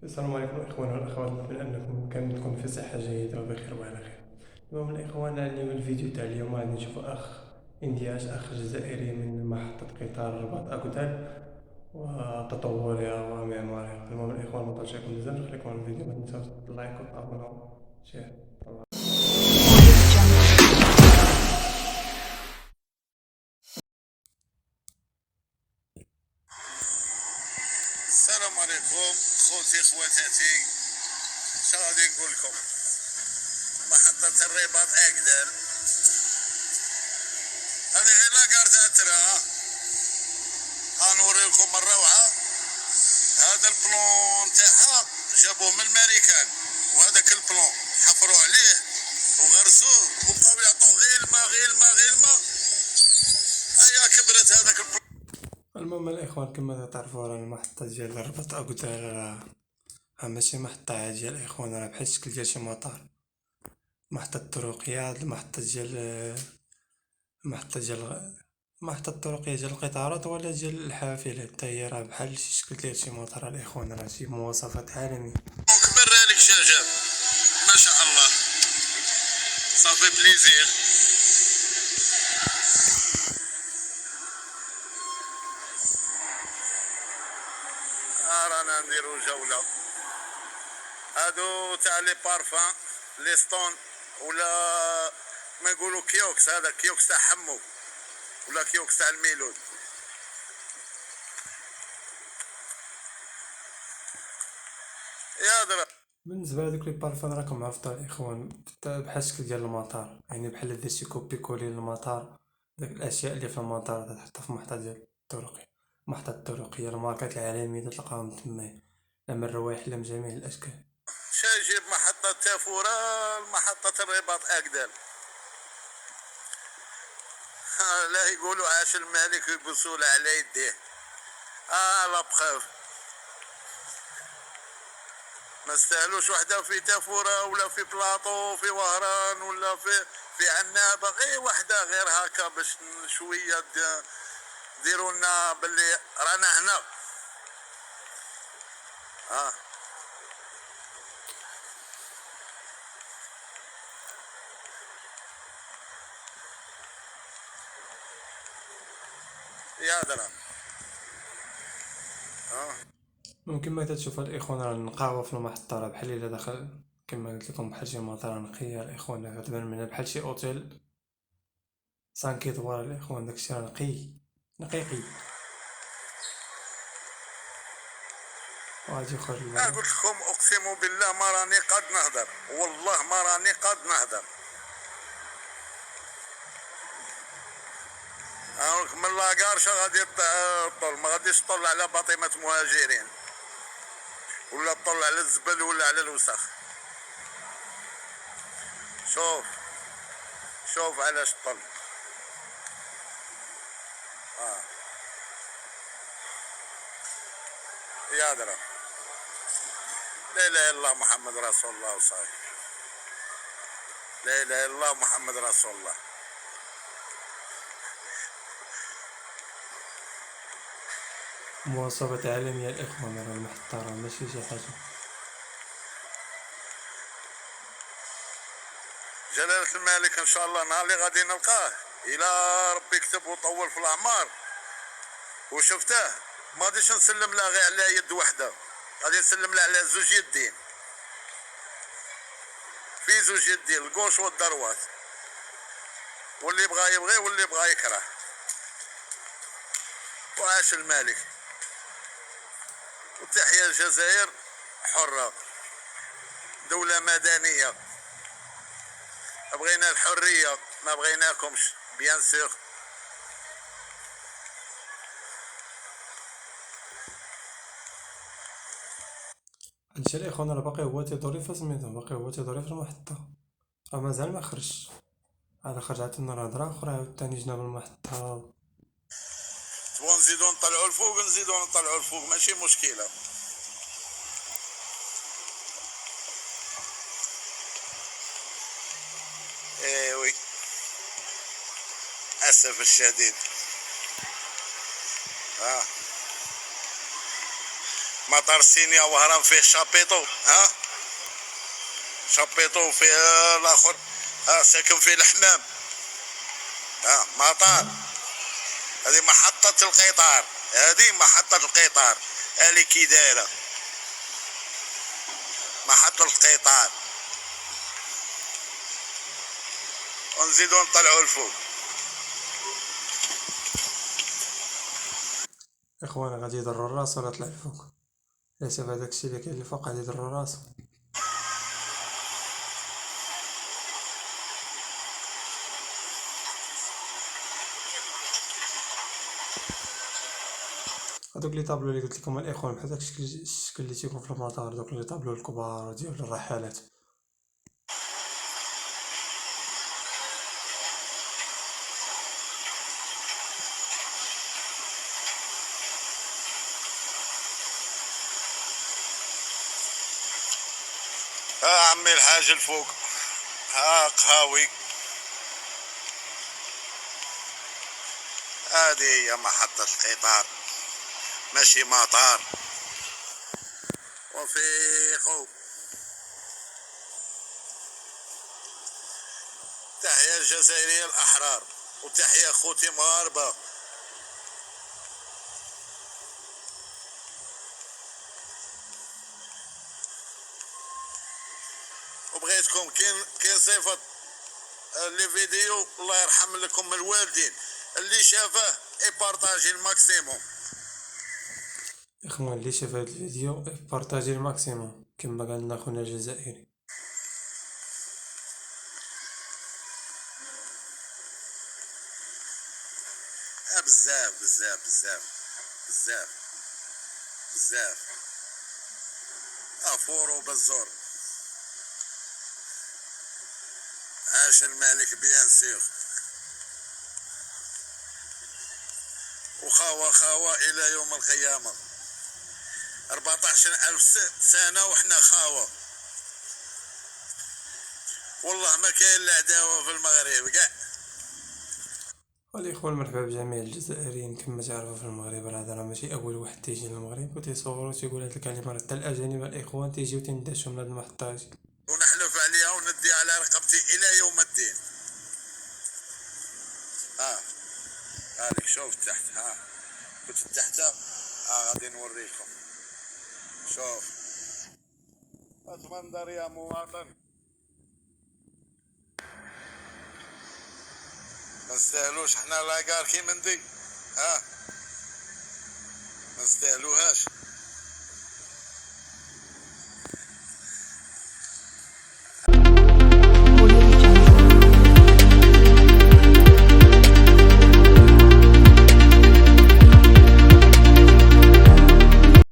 السلام عليكم الإخوان والأخوات، نتمنى أنكم كنتم في صحة جيدة وبخير وعلى خير. المهم الإخوان، اليوم الفيديو تاع اليوم غادي نشوفو أخ إندياش، أخ جزائري من محطة قطار الرباط أكودال وتطورها ومعمارها. المهم الإخوان، متشكركم بزاف، نخليكم على الفيديو، ما تنساوش لايك وتابوناو شير. السلام عليكم خوتي خواتاتي. شنو غادي نقول لكم؟ محطة الرباط أكدر هذه غير لاكار تاع الترا. غنوريلكم الروعة. هذا البلون تاعها جابوه من الماريكان، وهذاك البلون حفروا عليه وغرسوه وبقاو يعطوه غير الماء غير الماء غير الماء. هيا كبرت هذاك البلون. المهم الإخوان، كما تعرفوا راه المحطة ديال الرباط أكودال راه ماشي محطة عادية الإخوان، راه بحال الشكل ديال شي مطار. محطة الطرقية، هاد المحطة الطرقية ديال القطارات ولا ديال الحافلات حتى هي راه بحال شي شكل ديال شي مطار الإخوان، راه شي مواصفات عالمية. كبر هذيك الشجر ما شاء الله، صافي بليزير. رانا نديرو جولة. هادو تاع لي بارفان لي ستون، ولا ما يقولوا كيوكس، هذا كيوكس تاع حمو ولا كيوكس تاع الميلود. يا درا بالنسبة لهادوك لي بارفان راكم عرفتو الإخوان، بحال الشكل ديال المطار، يعني بحال درتي كوبي كولي للمطار، داك الأشياء اللي في المطار تحطها في محطة ديال الطرقية. محطة الطرقية الماركات العالمية تلقاهم تمايا، لا من الروايح لا من جميع الأشكال. شا يجيب محطة تافورة لمحطة الرباط أكدر. لا يقولوا عاش الملك ويبوسوا له على يديه. لا بخير، ما استاهلوش وحده في تافورة ولا في بلاطو في وهران ولا في عنابة، غير وحده غير هكا باش شوية ديروا لنا باللي رانا هنا. يا درا ممكن ما تتشوف الإخوان، راه النقاوة في المحطة راه بحال إلا دخل، كما قلت لكم، بحال شي مطار نقية الإخوان، راه كتبان منها بحال شي أوتيل 5 إدوار الإخوان، داكشي راه نقي نقيقي. وغادي يخرج لبرا. قلت لكم اقسم بالله ما راني قد نهدر، والله ما راني قد نهدر. من لاكارشا غادي طل، ما غاديش طل على باطمة مهاجرين ولا طل على الزبل ولا على الوسخ. شوف شوف علاش طل. يا درا لا اله الا الله محمد رسول الله وصاي. لا اله الا الله محمد رسول الله. مواصفات عالمية الإخوان، راه المحطة راه ماشي شي حاجة. جلالة الملك ان شاء الله نهار اللي غادي نلقاه، الى ربي يكتب وطول في الاعمار وشفتاه، ما غاديش نسلم له غير على يد وحده، غادي نسلم له على زوج يدين، في زوج يدين الكوش والدروات، واللي بغى يبغي واللي بغى يكره. وعاش الملك. وتحيا الجزائر حرة، دولة مدنية. بغينا الحرية، ما بغيناكمش بيان سور. هادشي الإخوان راه باقي هو تيدوري في سميتو، باقي هو تيدوري في المحطة، راه مازال ما خرجش. هذا خرج عاوتاني هضرة أخرى، عاوتاني جناب المحطة. تبغوا نزيدو نطلعو الفوق، نزيدو نطلعو الفوق، ماشي مشكلة. وي اسف الشديد. مطار سينيا وهران فيه شابيطو، ها شابيطو فيه الاخر، ها ساكن فيه الحمام، ها مطار. هذه محطة القطار، هذه محطة القطار اللي كي دايرة محطة القطار. ونزيدو نطلعو الفوق. اخوانا غادي يضروا الراس ولا طلع الفوق؟ للاسف هذاك الشيء اللي كاين الفوق غادي يضروا راسو. هذوك لي طابلو اللي قلت لكم الاخوان بحال داك الشكل اللي تيكون في المطار، دوك لي طابلو الكبار ديال الرحلات. ها عمي الحاج الفوق، ها قهاوي، هذه هي محطة القطار ماشي مطار. وفيقوا تحية الجزائرية الأحرار وتحية خوتي مغاربة. وبغيتكم كاين صفة لي فيديو الله يرحم لكم الوالدين اللي شافه يبارطاجي الماكسيموم. اخوان اللي شاف هذا الفيديو بارطاجي الماكسيموم كما قال لنا خونا الجزائري. بزاف بزاف بزاف بزاف بزاف افور وبزور. عاش الملك بيان سيغ. وخاوة خاوة الى يوم القيامة. 14,000 سنة وحنا خاوة. والله ما كاين لا عداوة في المغرب كاع. والاخوان مرحبا بجميع الجزائريين. كما تعرفوا في المغرب هذا راه ماشي اول واحد تيجي للمغرب وتيصوروا تيقول هاد الكلمه، راه حتى الاجانب الاخوان تيجيو تندهشوا من هاد المحطات. ونحلف عليها وندي على رقبتي الى يوم الدين. هذيك شوف تحت، كنت تحت، غادي نوريكم. شوف اتمنظر يا مواطن. ما نستاهلوش حنا لاكار كي مندي، ما نستاهلوهاش.